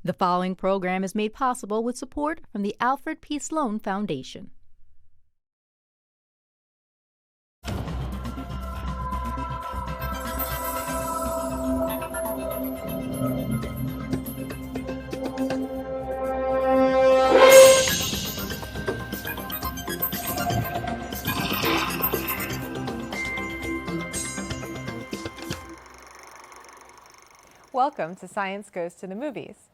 The following program is made possible with support from the Alfred P. Sloan Foundation. Welcome to Science Goes to the Movies,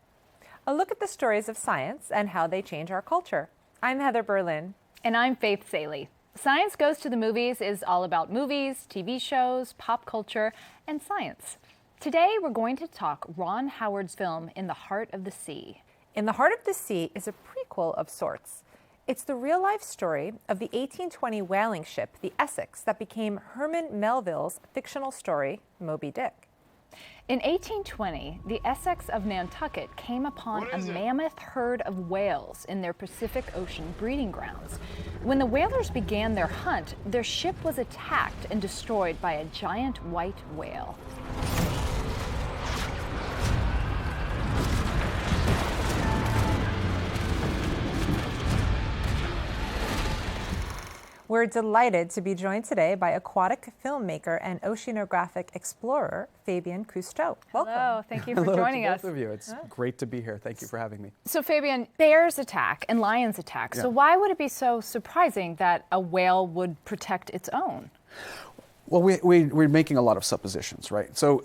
a look at the stories of science and how they change our culture. I'm Heather Berlin. And I'm Faith Saley. Science Goes to the Movies is all about movies, TV shows, pop culture, and science. Today we're going to talk Ron Howard's film, In the Heart of the Sea. In the Heart of the Sea is a prequel of sorts. It's the real-life story of the 1820 whaling ship, the Essex, that became Herman Melville's fictional story, Moby Dick. In 1820, the Essex of Nantucket came upon a mammoth herd of whales in their Pacific Ocean breeding grounds. When the whalers began their hunt, their ship was attacked and destroyed by a giant white whale. We're delighted to be joined today by aquatic filmmaker and oceanographic explorer, Fabien Cousteau. Welcome. Hello, thank you for joining us. Both of you. It's great to be here. Thank you for having me. So Fabien, bears attack and lions attack. So why would it be so surprising that a whale would protect its own? Well, we're making a lot of suppositions, right? So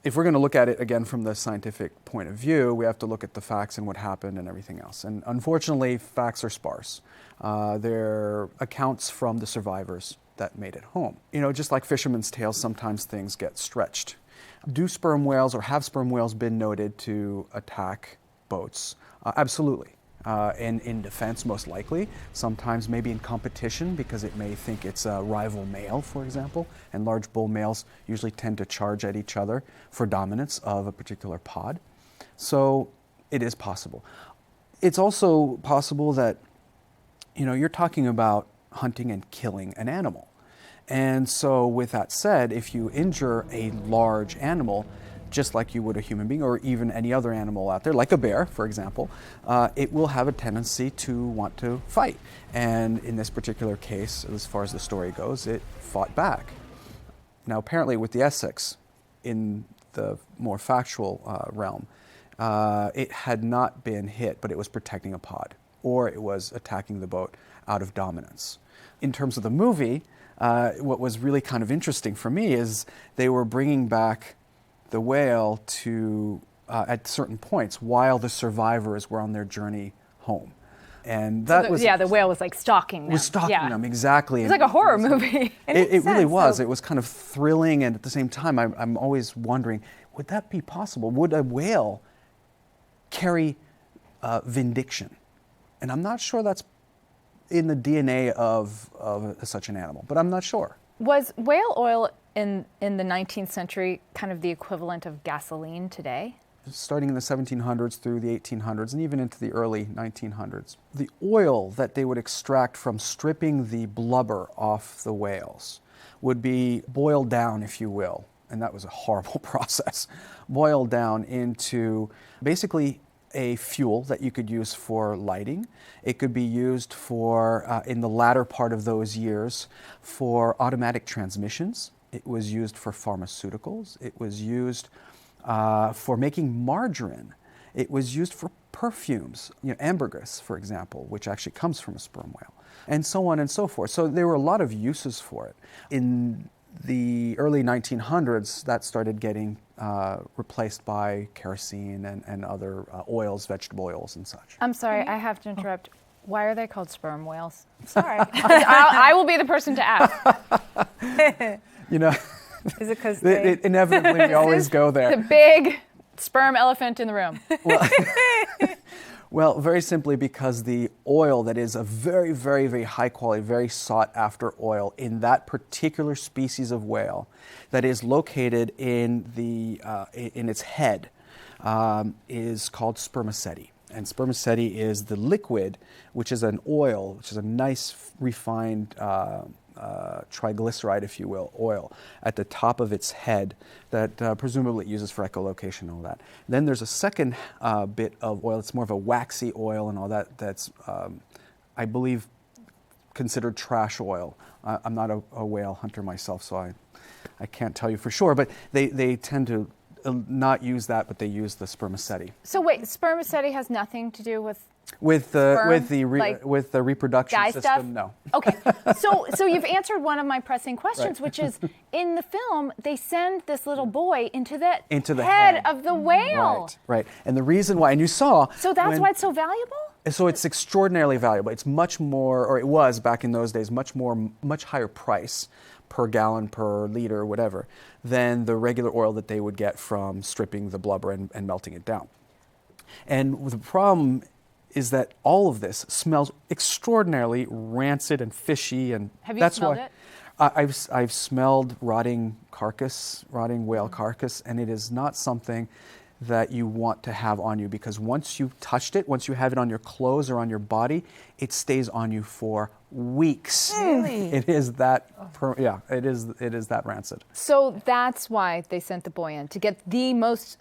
if we're going to look at it again from the scientific point of view, we have to look at the facts and what happened and everything else. And unfortunately, facts are sparse. They're accounts from the survivors that made it home. You know, just like fishermen's tales, sometimes things get stretched. Do sperm whales or have sperm whales been noted to attack boats? Absolutely. In defense, most likely. Sometimes maybe in competition because it may think it's a rival male, for example. And large bull males usually tend to charge at each other for dominance of a particular pod. So it is possible. It's also possible that, you know, you're talking about hunting and killing an animal. And so with that said, if you injure a large animal, just like you would a human being or even any other animal out there, like a bear, for example, it will have a tendency to want to fight. And in this particular case, as far as the story goes, it fought back. Now, apparently with the Essex, in the more factual realm, it had not been hit, but it was protecting a pod, or it was attacking the boat out of dominance. In terms of the movie, what was really kind of interesting for me is they were bringing back the whale to at certain points while the survivors were on their journey home. And that the whale was like stalking them. Was stalking them, exactly. It's like a horror movie. It really was. It was kind of thrilling, and at the same time, I'm always wondering, would that be possible? Would a whale carry vindication? And I'm not sure that's in the DNA of such an animal, but I'm not sure. Was whale oil in the 19th century kind of the equivalent of gasoline today? Starting in the 1700s through the 1800s and even into the early 1900s. The oil that they would extract from stripping the blubber off the whales would be boiled down, if you will, and that was a horrible process, boiled down into basically a fuel that you could use for lighting. It could be used for, in the latter part of those years, for automatic transmissions. It was used for pharmaceuticals. It was used for making margarine. It was used for perfumes, you know, ambergris, for example, which actually comes from a sperm whale, and so on and so forth. So there were a lot of uses for it. In the early 1900s, that started getting replaced by kerosene and other oils, vegetable oils and such. I'm sorry, I have to interrupt. Why are they called sperm whales? Sorry. I will be the person to ask. You know, is it because inevitably we always go there. The big sperm elephant in the room. Well, very simply because the oil that is a very, very, very high quality, very sought after oil in that particular species of whale that is located in its head is called spermaceti. And spermaceti is the liquid, which is an oil, which is a nice refined triglyceride, if you will, oil at the top of its head that presumably it uses for echolocation and all that. Then there's a second bit of oil. It's more of a waxy oil and all that. That's, I believe, considered trash oil. I'm not a whale hunter myself, so I can't tell you for sure. But they tend to not use that, but they use the spermaceti. So wait, spermaceti has nothing to do with with the reproduction guy system. Stuff? No. Okay, so you've answered one of my pressing questions, which is in the film they send this little boy into the head of the whale. Right. And the reason why, and you saw. So that's why it's so valuable. So it's extraordinarily valuable. It's much more, or it was back in those days, much higher price per gallon, per liter, whatever, than the regular oil that they would get from stripping the blubber and melting it down. And the problem is that all of this smells extraordinarily rancid and fishy, and have you smelled it? I've smelled rotting whale carcass, and it is not something that you want to have on you, because once you've touched it, once you have it on your clothes or on your body, it stays on you for weeks. Really? It is that, it is that rancid. So that's why they sent the boy in, to get the most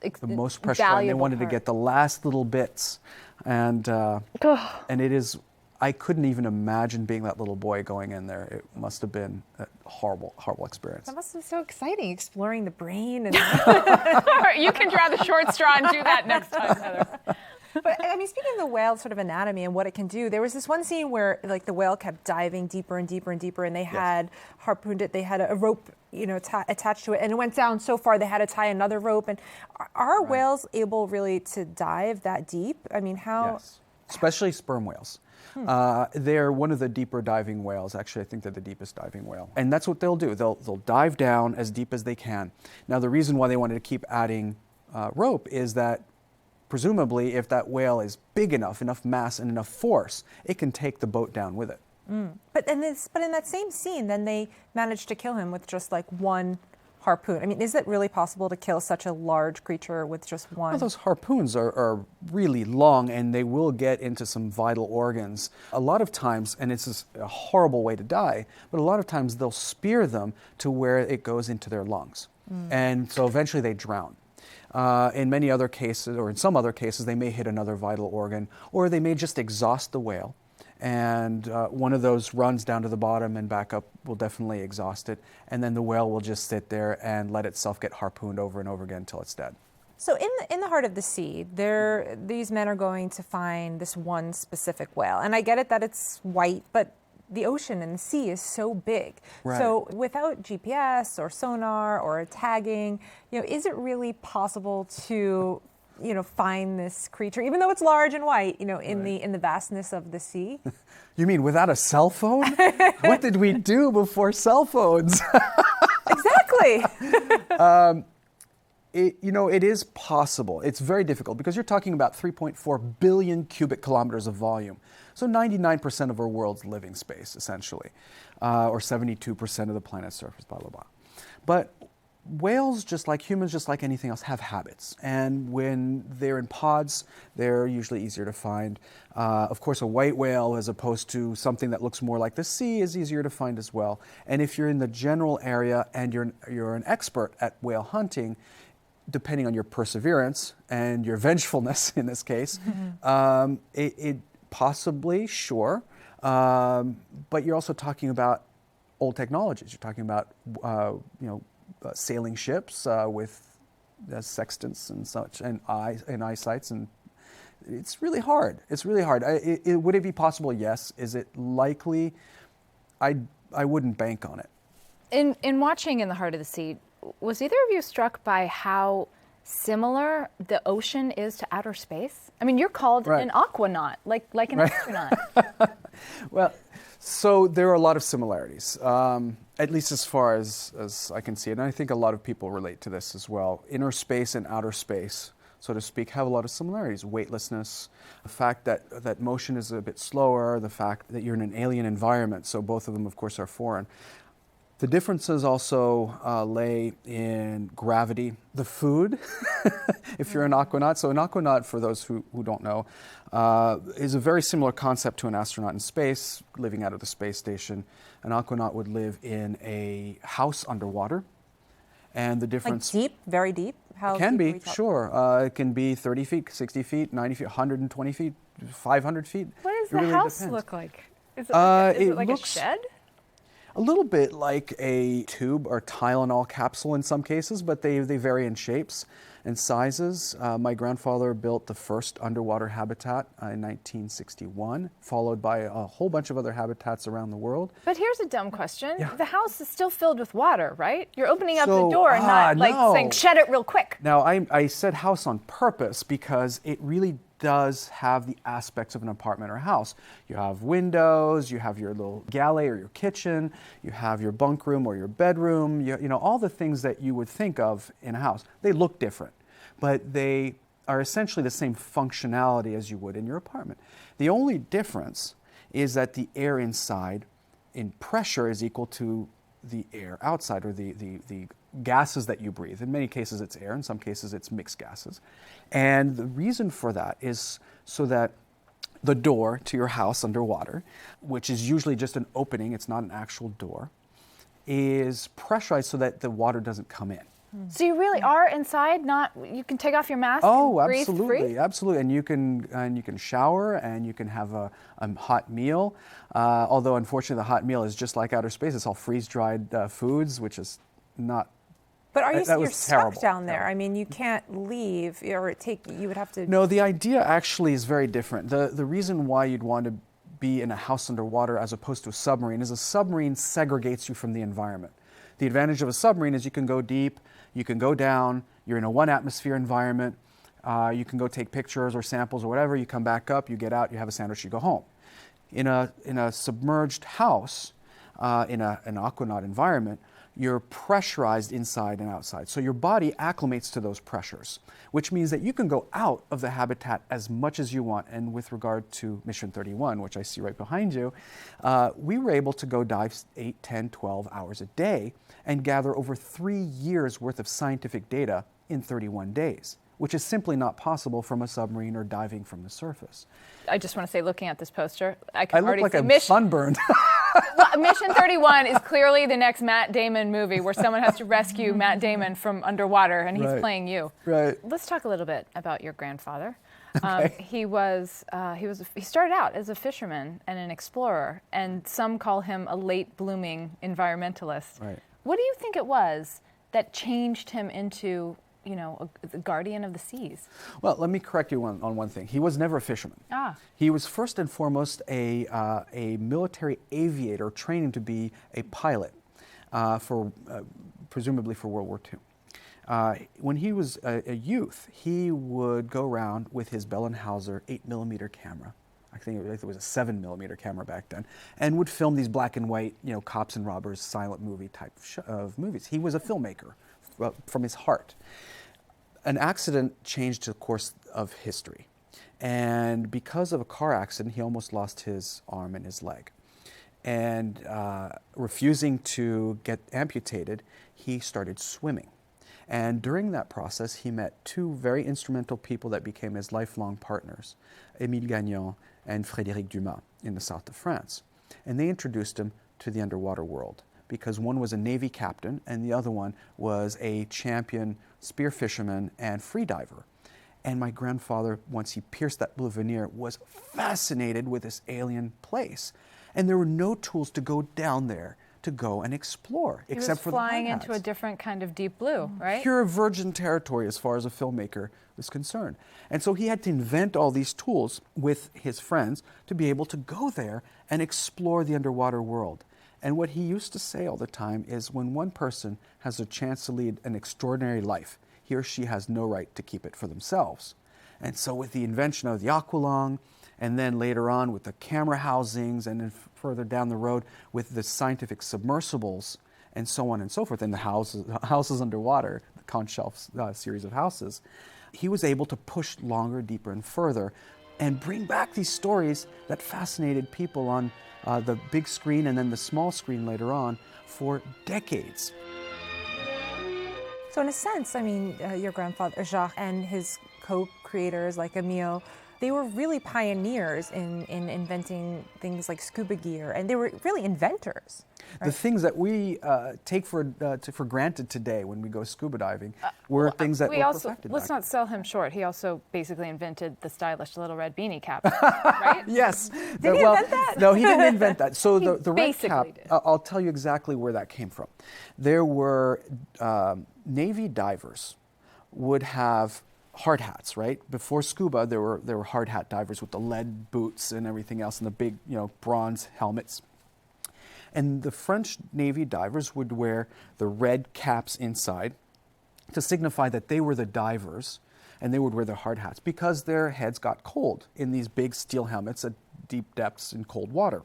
pressure, and they wanted to get the last little bits, and it is. I couldn't even imagine being that little boy going in there. It must have been a horrible, horrible experience. That must have been so exciting, exploring the brain. And you can draw the short straw and do that next time, Heather. But I mean, speaking of the whale sort of anatomy and what it can do, there was this one scene where like the whale kept diving deeper and deeper and deeper, and they had harpooned it. They had a rope, attached to it, and it went down so far they had to tie another rope. And are whales able really to dive that deep? I mean, how? Yes, especially sperm whales. They're one of the deeper diving whales. Actually, I think they're the deepest diving whale. And that's what they'll do. They'll dive down as deep as they can. Now, the reason why they wanted to keep adding rope is that presumably if that whale is big enough mass and enough force, it can take the boat down with it. But in that same scene, then they managed to kill him with just like one harpoon. I mean, is it really possible to kill such a large creature with just one? Well, those harpoons are really long, and they will get into some vital organs. A lot of times, and it's a horrible way to die, but a lot of times they'll spear them to where it goes into their lungs. And so eventually they drown. In many other cases, or in some other cases, they may hit another vital organ, or they may just exhaust the whale. And one of those runs down to the bottom and back up will definitely exhaust it. And then the whale will just sit there and let itself get harpooned over and over again until it's dead. So in the heart of the sea, these men are going to find this one specific whale. And I get it that it's white, but the ocean and the sea is so big. Right. So without GPS or sonar or tagging, is it really possible to find this creature, even though it's large and white, in the vastness of the sea? You mean without a cell phone? What did we do before cell phones? Exactly. It is possible. It's very difficult because you're talking about 3.4 billion cubic kilometers of volume. So 99% of our world's living space, essentially, or 72% of the planet's surface, blah, blah, blah. But whales, just like humans, just like anything else, have habits. And when they're in pods, they're usually easier to find. Of course, a white whale, as opposed to something that looks more like the sea, is easier to find as well. And if you're in the general area and you're an expert at whale hunting, depending on your perseverance and your vengefulness in this case, it possibly, sure. But you're also talking about old technologies. You're talking about, sailing ships with sextants and such, and eyesights, and it's really hard. It's really hard. Would it be possible? Yes. Is it likely? I wouldn't bank on it. In watching In the Heart of the Sea, was either of you struck by how similar the ocean is to outer space? I mean, you're called an aquanaut, like an astronaut. Well, so there are a lot of similarities, at least as far as I can see it. And I think a lot of people relate to this as well. Inner space and outer space, so to speak, have a lot of similarities. Weightlessness, the fact that motion is a bit slower, the fact that you're in an alien environment, so both of them, of course, are foreign. The differences also lay in gravity, the food, if you're an aquanaut. So an aquanaut, for those who don't know, is a very similar concept to an astronaut in space, living out of the space station. An aquanaut would live in a house underwater. And the difference... Like deep, very deep? How it can deep be, sure. It can be 30 feet, 60 feet, 90 feet, 120 feet, 500 feet. What does It the really house depends. look like? Is it like looks a shed? A little bit like a tube or Tylenol capsule in some cases, but they vary in shapes and sizes. My grandfather built the first underwater habitat in 1961, followed by a whole bunch of other habitats around the world. But here's a dumb question. Yeah. The house is still filled with water, right? You're opening up the So, door and not like no. saying, shut it real quick. Now, I said house on purpose because it really does have the aspects of an apartment or house. You have windows, you have your little galley or your kitchen, you have your bunk room or your bedroom, you know, all the things that you would think of in a house. They look different, but they are essentially the same functionality as you would in your apartment. The only difference is that the air inside in pressure is equal to the air outside, or the gases that you breathe. In many cases it's air, in some cases it's mixed gases. And the reason for that is so that the door to your house underwater, which is usually just an opening, it's not an actual door, is pressurized so that the water doesn't come in. So you really are inside, you can take off your mask Oh, and breathe absolutely, free? absolutely. And you can shower and you can have a hot meal. Although unfortunately the hot meal is just like outer space. It's all freeze-dried foods, which is not. But are you that you're was stuck terrible. down there? I mean, you can't leave, or you would have to. No, the idea actually is very different. The reason why you'd want to be in a house underwater as opposed to a submarine is a submarine segregates you from the environment. The advantage of a submarine is you can go deep, you can go down, you're in a one atmosphere environment, you can go take pictures or samples or whatever, you come back up, you get out, you have a sandwich, you go home. In a submerged house, in an aquanaut environment, you're pressurized inside and outside. So your body acclimates to those pressures, which means that you can go out of the habitat as much as you want. And with regard to Mission 31, which I see right behind you, we were able to go dive 8, 10, 12 hours a day and gather over 3 years worth of scientific data in 31 days, which is simply not possible from a submarine or diving from the surface. I just want to say, looking at this poster, I I can look already like see I'm sunburned. Well, Mission 31 is clearly the next Matt Damon movie where someone has to rescue Matt Damon from underwater, and he's Right. playing you. Right. Let's talk a little bit about your grandfather. Okay. He started out as a fisherman and an explorer, and some call him a late blooming environmentalist. Right. What do you think it was that changed him into, the guardian of the seas? Well, let me correct you on one thing. He was never a fisherman. He was first and foremost a military aviator training to be a pilot, presumably for World War II. When he was a youth, he would go around with his Bell & Hauser 8mm camera. I think it was a 7mm camera back then, and would film these black and white, cops and robbers, silent movie type of movies. He was a filmmaker from his heart. An accident changed the course of history, and because of a car accident, he almost lost his arm and his leg. And refusing to get amputated, he started swimming. And during that process, he met two very instrumental people that became his lifelong partners, Émile Gagnon and Frédéric Dumas in the south of France. And they introduced him to the underwater world, because one was a Navy captain and the other one was a champion spear fisherman and free diver. And my grandfather, once he pierced that blue veneer, was fascinated with this alien place. And there were no tools to go down there to go and explore, except for the hard flying hats. into a different kind of deep blue, right? Pure virgin territory as far as a filmmaker is concerned. And so he had to invent all these tools with his friends to be able to go there and explore the underwater world. And what he used to say all the time is, when one person has a chance to lead an extraordinary life, he or she has no right to keep it for themselves. And so with the invention of the aqualung, and then later on with the camera housings, and then further down the road with the scientific submersibles, and so on and so forth, and the houses underwater, the conch shelf series of houses, he was able to push longer, deeper, and further and bring back these stories that fascinated people on the big screen and then the small screen later on for decades. So in a sense, I mean, your grandfather Jacques and his co-creators like Emile, they were really pioneers in inventing things like scuba gear, and they were really inventors. Right? The things that we take for granted today when we go scuba diving were things that were perfected. Let's not sell him short. He also basically invented the stylish little red beanie cap, right? Yes. Did he invent that? No, he didn't invent that. So the red basically cap, did. I'll tell you exactly where that came from. There were Navy divers would have hard hats, right? Before scuba, there were hard hat divers with the lead boots and everything else and the big, bronze helmets. And the French Navy divers would wear the red caps inside to signify that they were the divers, and they would wear their hard hats because their heads got cold in these big steel helmets at deep depths in cold water.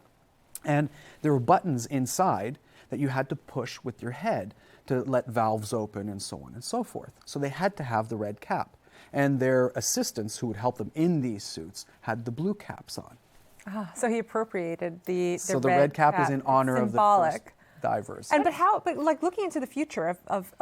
And there were buttons inside that you had to push with your head to let valves open and so on and so forth. So they had to have the red cap. And their assistants who would help them in these suits had the blue caps on. So he appropriated the red cap is in honor of the first divers. And but like looking into the future of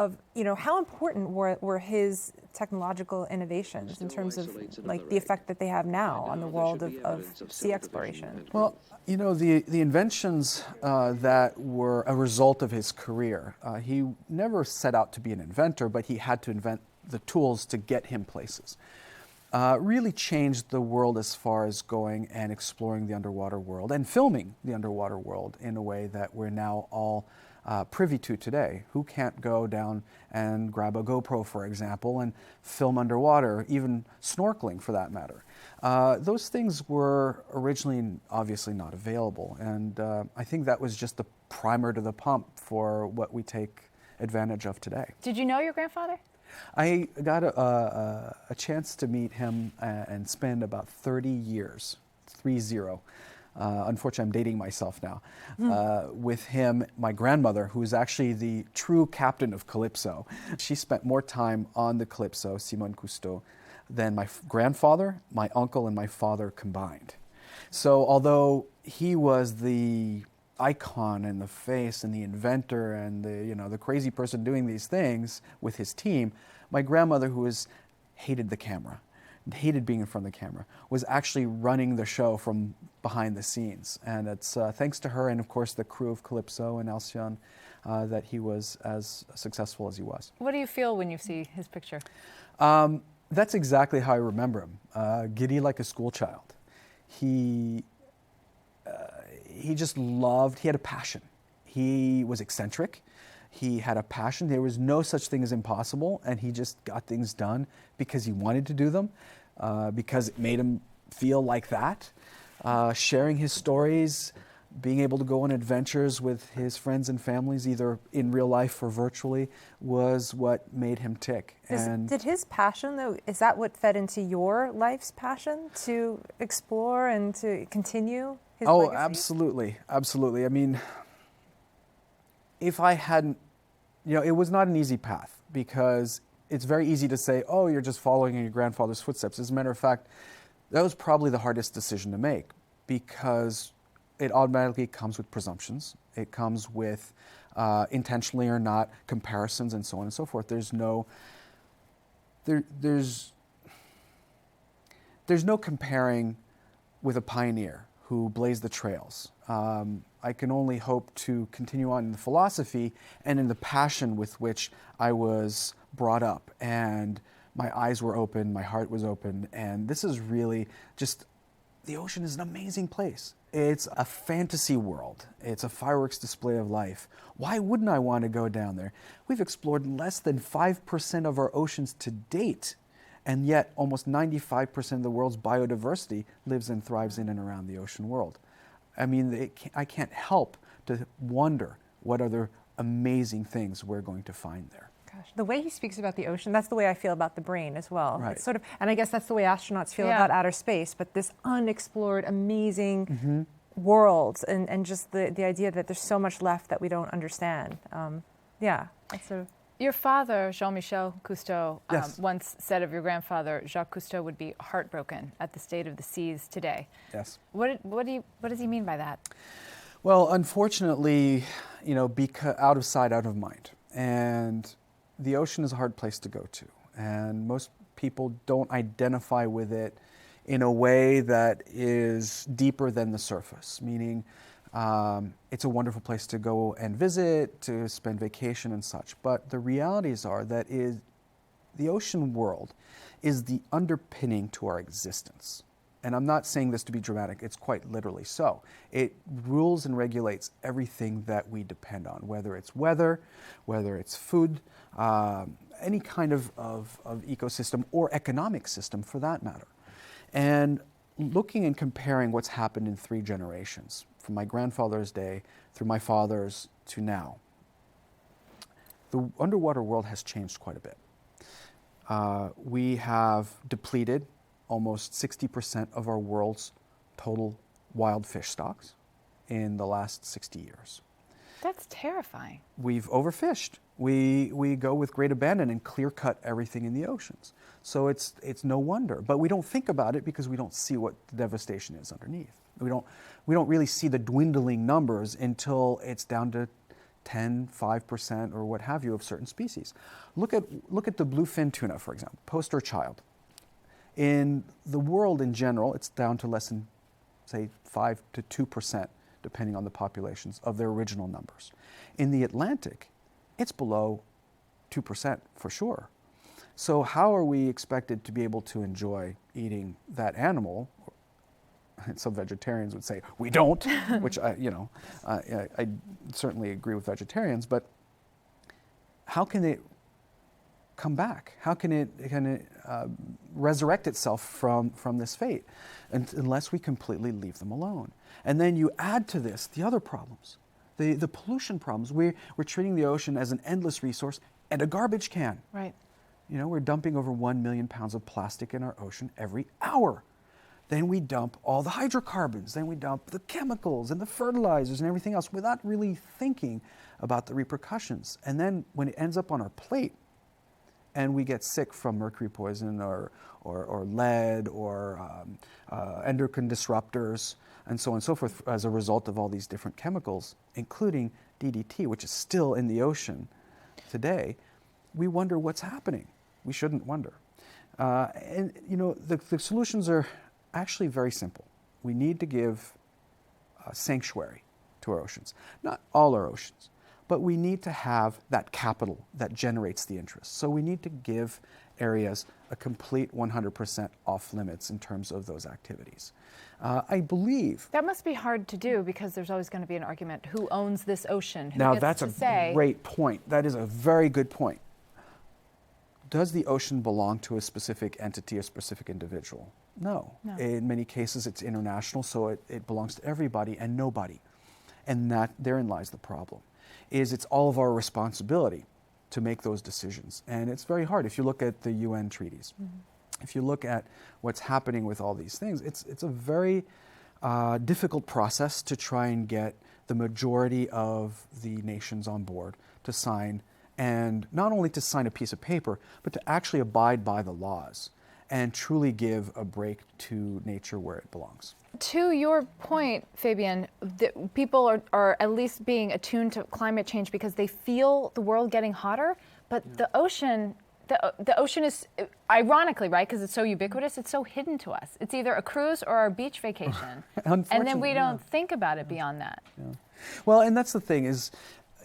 how important were his technological innovations in terms of like the effect that they have now on the world of sea exploration? Well, the inventions that were a result of his career, he never set out to be an inventor, but he had to invent the tools to get him places. Really changed the world as far as going and exploring the underwater world and filming the underwater world in a way that we're now all privy to today. Who can't go down and grab a GoPro, for example, and film underwater, even snorkeling for that matter? Those things were originally obviously not available, and I think that was just the primer to the pump for what we take advantage of today. Did you know your grandfather? I got a chance to meet him and spend about 30 years, 30. Unfortunately, I'm dating myself now. With him, my grandmother, who's actually the true captain of Calypso. She spent more time on the Calypso, Fabien Cousteau, than my grandfather, my uncle, and my father combined. So although he was the icon and the face and the inventor and the crazy person doing these things with his team, my grandmother, who hated the camera, hated being in front of the camera, was actually running the show from behind the scenes. And it's thanks to her and of course the crew of Calypso and Alcyon that he was as successful as he was. What do you feel when you see his picture? That's exactly how I remember him. Giddy like a school child. He just loved, he had a passion. He was eccentric. He had a passion. There was no such thing as impossible, and he just got things done because he wanted to do them, because it made him feel like that. Sharing his stories, being able to go on adventures with his friends and families, either in real life or virtually, was what made him tick. Did his passion, though, is that what fed into your life's passion to explore and to continue his legacy? Absolutely. Absolutely. I mean, if I hadn't, it was not an easy path, because it's very easy to say, oh, you're just following in your grandfather's footsteps. As a matter of fact, that was probably the hardest decision to make, because it automatically comes with presumptions. It comes with intentionally or not comparisons and so on and so forth. There's no comparing with a pioneer who blazed the trails. I can only hope to continue on in the philosophy and in the passion with which I was brought up, and my eyes were open, my heart was open, and this is really just, the ocean is an amazing place. It's a fantasy world. It's a fireworks display of life. Why wouldn't I want to go down there? We've explored less than 5% of our oceans to date, and yet almost 95% of the world's biodiversity lives and thrives in and around the ocean world. I mean, I can't help to wonder what other amazing things we're going to find there. Gosh, the way he speaks about the ocean, that's the way I feel about the brain as well. Right. It's sort of, and I guess that's the way astronauts feel about outer space, but this unexplored, amazing world, and just the idea that there's so much left that we don't understand. That's sort of... Your father, Jean-Michel Cousteau, Yes. once said of your grandfather, Jacques Cousteau, would be heartbroken at the state of the seas today. Yes. What does he mean by that? Well, unfortunately, because out of sight, out of mind. And the ocean is a hard place to go to. And most people don't identify with it in a way that is deeper than the surface, meaning it's a wonderful place to go and visit, to spend vacation and such. But the realities are that the ocean world is the underpinning to our existence. And I'm not saying this to be dramatic, it's quite literally so. It rules and regulates everything that we depend on, whether it's weather, whether it's food, any kind of ecosystem or economic system for that matter. And looking and comparing what's happened in 3 generations, from my grandfather's day through my father's to now, the underwater world has changed quite a bit. We have depleted almost 60% of our world's total wild fish stocks in the last 60 years. That's terrifying. We've overfished. We go with great abandon and clear cut everything in the oceans. So it's no wonder. But we don't think about it because we don't see what the devastation is underneath. We don't really see the dwindling numbers until it's down to 10, 5% or what have you of certain species. Look at the bluefin tuna, for example, poster child. In the world in general, it's down to less than, say, 5 to 2%, depending on the populations, of their original numbers. In the Atlantic, it's below 2% for sure. So how are we expected to be able to enjoy eating that animal? Some vegetarians would say, we don't, which I certainly agree with vegetarians, but how can it come back? How can it resurrect itself from this fate unless we completely leave them alone? And then you add to this the other problems, the pollution problems. We're treating the ocean as an endless resource and a garbage can. Right. We're dumping over 1 million pounds of plastic in our ocean every hour. Then we dump all the hydrocarbons, then we dump the chemicals and the fertilizers and everything else without really thinking about the repercussions. And then when it ends up on our plate, and we get sick from mercury poison or lead or endocrine disruptors and so on and so forth as a result of all these different chemicals, including DDT, which is still in the ocean today, we wonder what's happening. We shouldn't wonder. The solutions are actually very simple. We need to give sanctuary to our oceans. Not all our oceans, but we need to have that capital that generates the interest. So we need to give areas a complete 100% off limits in terms of those activities. I believe... That must be hard to do because there's always going to be an argument. Who owns this ocean? Who Now gets that's to a say? Great point. That is a very good point. Does the ocean belong to a specific entity, a specific individual? No. In many cases it's international, so it belongs to everybody and nobody. And therein lies the problem. It's all of our responsibility to make those decisions. And it's very hard. If you look at the UN treaties, if you look at what's happening with all these things, it's a very difficult process to try and get the majority of the nations on board to sign, and not only to sign a piece of paper, but to actually abide by the laws and truly give a break to nature where it belongs. To your point, Fabien, people are at least being attuned to climate change because they feel the world getting hotter, but the ocean is, ironically, right, because it's so ubiquitous, it's so hidden to us. It's either a cruise or our beach vacation. And then we don't think about it beyond that. Yeah. Well, and that's the thing is,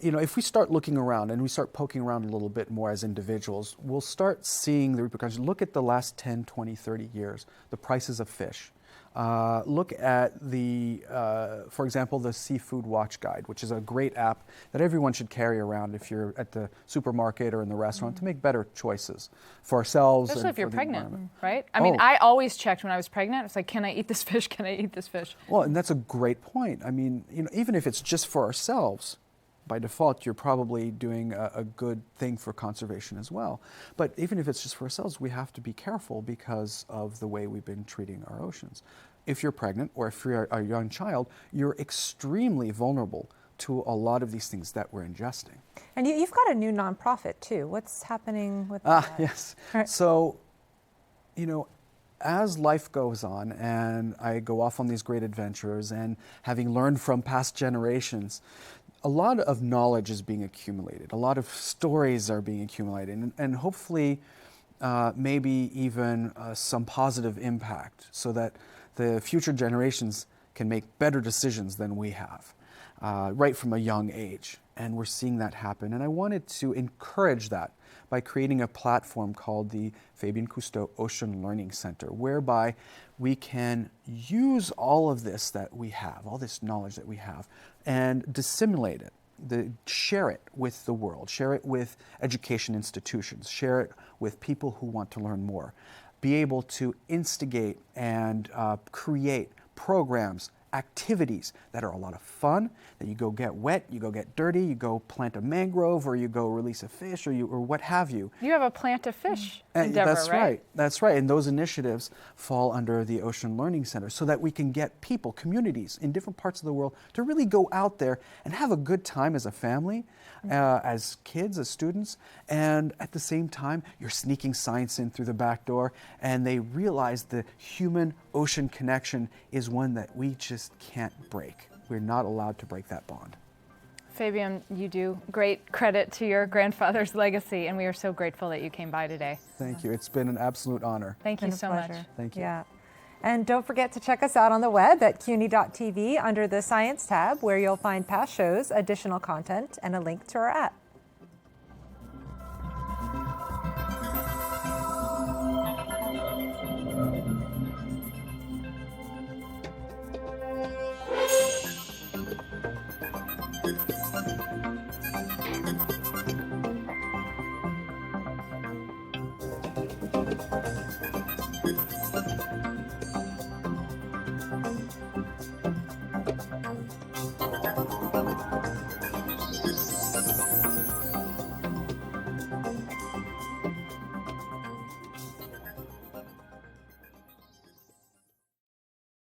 if we start looking around and we start poking around a little bit more as individuals, we'll start seeing the repercussions. Look at the last 10, 20, 30 years, the prices of fish. Look at for example, the Seafood Watch Guide, which is a great app that everyone should carry around if you're at the supermarket or in the restaurant to make better choices for ourselves. Especially and if you're for the pregnant, environment. right? I mean, I always checked when I was pregnant. It's like, can I eat this fish? Can I eat this fish? Well, and that's a great point. I mean, even if it's just for ourselves, by default, you're probably doing a good thing for conservation as well. But even if it's just for ourselves, we have to be careful because of the way we've been treating our oceans. If you're pregnant or if you're a young child, you're extremely vulnerable to a lot of these things that we're ingesting. And you've got a new nonprofit too. What's happening with that? Yes. Right. So, you know, as life goes on and I go off on these great adventures, and having learned from past generations, a lot of knowledge is being accumulated. A lot of stories are being accumulated, and hopefully maybe even some positive impact so that the future generations can make better decisions than we have right from a young age. And we're seeing that happen. And I wanted to encourage that by creating a platform called the Fabien Cousteau Ocean Learning Center, whereby we can use all of this that we have, all this knowledge that we have, and disseminate it, share it with the world, share it with education institutions, share it with people who want to learn more, be able to instigate and create programs, activities that are a lot of fun, that you go get wet, you go get dirty, you go plant a mangrove, or you go release a fish, or what have you. You have a plant a fish endeavor, That's right? That's right. And those initiatives fall under the Ocean Learning Center so that we can get people, communities in different parts of the world to really go out there and have a good time as a family, as kids, as students, and at the same time, you're sneaking science in through the back door, and they realize the human-ocean connection is one that we just can't break. We're not allowed to break that bond. Fabien, you do great credit to your grandfather's legacy, and we are so grateful that you came by today. Thank you. It's been an absolute honor. Thank you so much. Thank you. Yeah. And don't forget to check us out on the web at CUNY.tv under the Science tab, where you'll find past shows, additional content, and a link to our app.